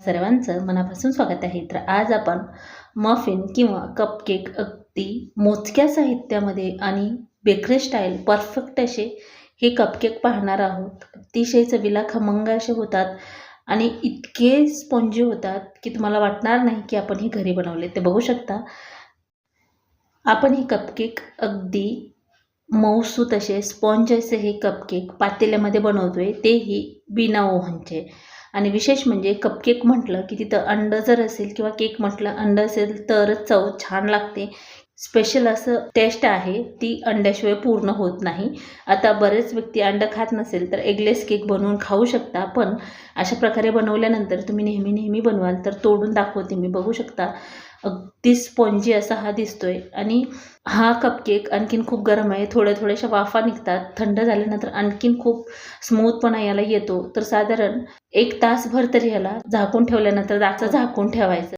सर्वांचं मनापासून स्वागत आहे. तर आज आपण मफिन किंवा कपकेक अगदी मोजक्या साहित्यामध्ये आणि बेकरी स्टाईल परफेक्ट असे हे कपकेक पाहणार आहोत. अतिशय चवीला खमंग असे होतात आणि इतके स्पॉन्जी होतात की तुम्हाला वाटणार नाही की आपण हे घरी बनवले. ते बघू शकता. आपण हे कपकेक अगदी मऊसूत असे स्पॉन्ज असे हे कपकेक पातेल्यामध्ये बनवतोय, तेही बिना ओव्हनचे. आणि विशेष म्हणजे कपकेक म्हटलं की तिथं अंडं जर असेल किंवा केक म्हटलं अंडं असेल तरच चव छान लागते. स्पेशल असं टेस्ट आहे, ती अंड्याशिवाय पूर्ण होत नाही. आता बरेच व्यक्ती अंडं खात नसेल तर एगलेस केक बनवून खाऊ शकता, पण अशा प्रकारे बनवल्यानंतर तुम्ही नेहमी बनवाल तर तोडून दाखवते मी. बघू शकता अगदी स्पॉन्जी असा हा दिसतोय. आणि हा कपकेक आणखीन खूप गरम आहे, थोड्याशा वाफा निघतात. थंड झाल्यानंतर आणखीन खूप स्मूथपणा याला येतो. तर साधारण 1 तासभर तरी ह्याला झाकून ठेवल्यानंतर झाकून ठेवायचं.